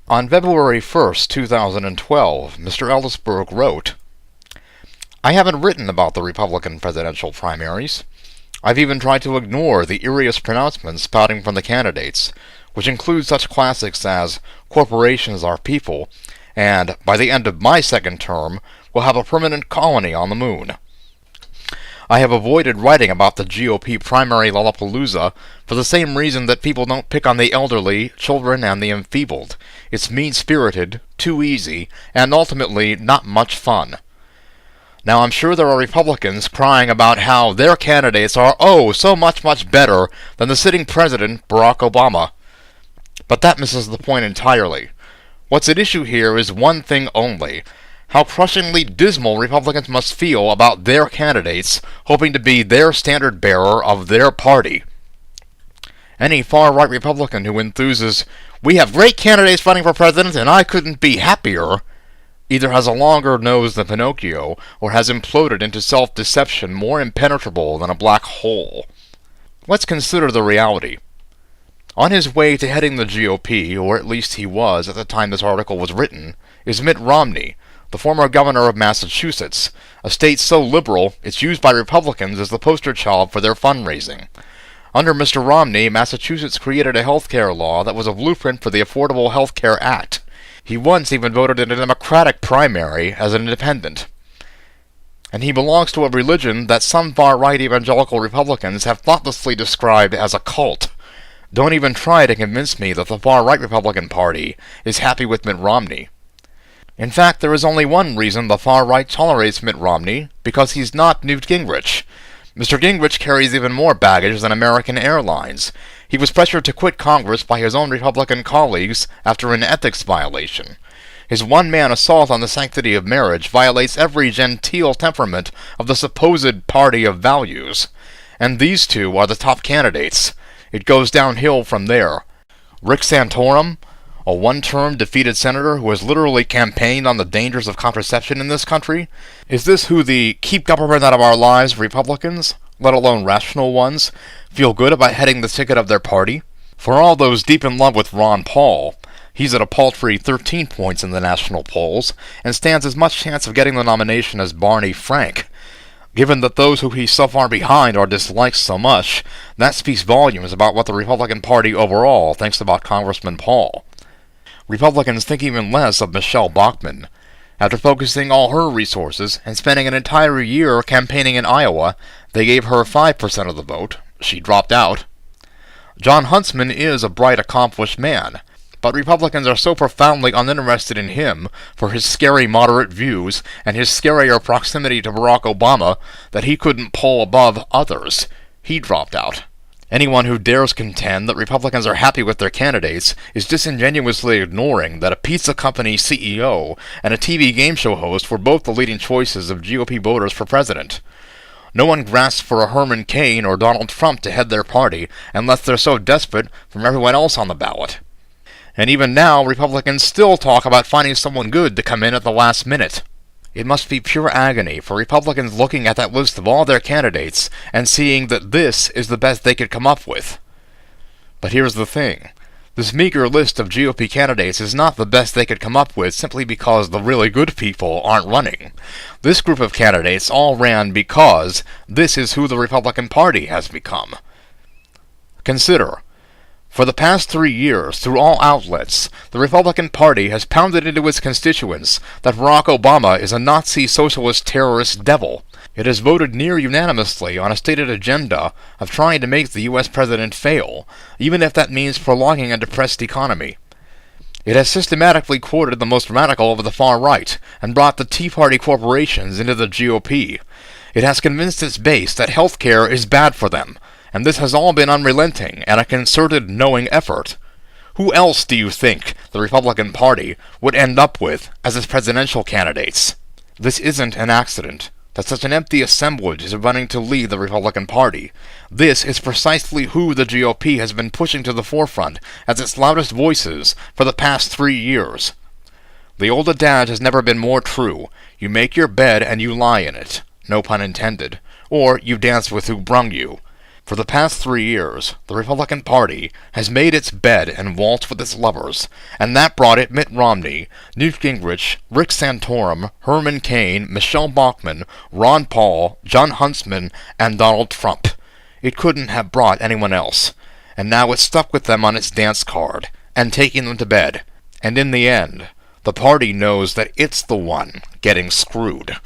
On February 1st, 2012, Mr. Elisberg wrote, "I haven't written about the Republican presidential primaries. I've even tried to ignore the eeriest pronouncements spouting from the candidates, which include such classics as 'corporations are people' and 'by the end of my second term, we'll have a permanent colony on the moon.' I have avoided writing about the GOP primary Lollapalooza for the same reason that people don't pick on the elderly, children, and the enfeebled. It's mean-spirited, too easy, and ultimately not much fun. Now I'm sure there are Republicans crying about how their candidates are so much better than the sitting president, Barack Obama. But that misses the point entirely. What's at issue here is one thing only: how crushingly dismal Republicans must feel about their candidates, hoping to be their standard-bearer of their party. Any far-right Republican who enthuses, "We have great candidates running for president and I couldn't be happier," either has a longer nose than Pinocchio, or has imploded into self-deception more impenetrable than a black hole. Let's consider the reality. On his way to heading the GOP, or at least he was at the time this article was written, is Mitt Romney, the former governor of Massachusetts, a state so liberal it's used by Republicans as the poster child for their fundraising. Under Mr. Romney, Massachusetts created a health care law that was a blueprint for the Affordable Health Care Act. He once even voted in a Democratic primary as an independent. And he belongs to a religion that some far-right evangelical Republicans have thoughtlessly described as a cult. Don't even try to convince me that the far-right Republican Party is happy with Mitt Romney. In fact, there is only one reason the far-right tolerates Mitt Romney: because he's not Newt Gingrich. Mr. Gingrich carries even more baggage than American Airlines. He was pressured to quit Congress by his own Republican colleagues after an ethics violation. His one-man assault on the sanctity of marriage violates every genteel temperament of the supposed party of values. And these two are the top candidates. It goes downhill from there. Rick Santorum, a one-term defeated senator who has literally campaigned on the dangers of contraception in this country? Is this who the keep government out of our lives Republicans, let alone rational ones, feel good about heading the ticket of their party? For all those deep in love with Ron Paul, he's at a paltry 13 points in the national polls, and stands as much chance of getting the nomination as Barney Frank. Given that those who he's so far behind are disliked so much, that speaks volumes about what the Republican Party overall thinks about Congressman Paul. Republicans think even less of Michelle Bachmann. After focusing all her resources and spending an entire year campaigning in Iowa, they gave her 5% of the vote. She dropped out. John Huntsman is a bright, accomplished man, but Republicans are so profoundly uninterested in him for his scary moderate views and his scarier proximity to Barack Obama that he couldn't poll above others. He dropped out. Anyone who dares contend that Republicans are happy with their candidates is disingenuously ignoring that a pizza company CEO and a TV game show host were both the leading choices of GOP voters for president. No one grasps for a Herman Cain or Donald Trump to head their party unless they're so desperate from everyone else on the ballot. And even now, Republicans still talk about finding someone good to come in at the last minute. It must be pure agony for Republicans looking at that list of all their candidates and seeing that this is the best they could come up with. But here's the thing. This meager list of GOP candidates is not the best they could come up with simply because the really good people aren't running. This group of candidates all ran because this is who the Republican Party has become. Consider, for the past 3 years, through all outlets, the Republican Party has pounded into its constituents that Barack Obama is a Nazi socialist terrorist devil. It has voted near unanimously on a stated agenda of trying to make the U.S. president fail, even if that means prolonging a depressed economy. It has systematically quoted the most radical of the far right and brought the Tea Party corporations into the GOP. It has convinced its base that health care is bad for them, and this has all been unrelenting and a concerted, knowing effort. Who else do you think the Republican Party would end up with as its presidential candidates? This isn't an accident that such an empty assemblage is running to lead the Republican Party. This is precisely who the GOP has been pushing to the forefront as its loudest voices for the past 3 years. The old adage has never been more true: you make your bed and you lie in it, no pun intended, or you dance with who brung you. For the past 3 years, the Republican Party has made its bed and waltzed with its lovers, and that brought it Mitt Romney, Newt Gingrich, Rick Santorum, Herman Cain, Michelle Bachmann, Ron Paul, Jon Huntsman, and Donald Trump. It couldn't have brought anyone else, and now it's stuck with them on its dance card, and taking them to bed. And in the end, the party knows that it's the one getting screwed.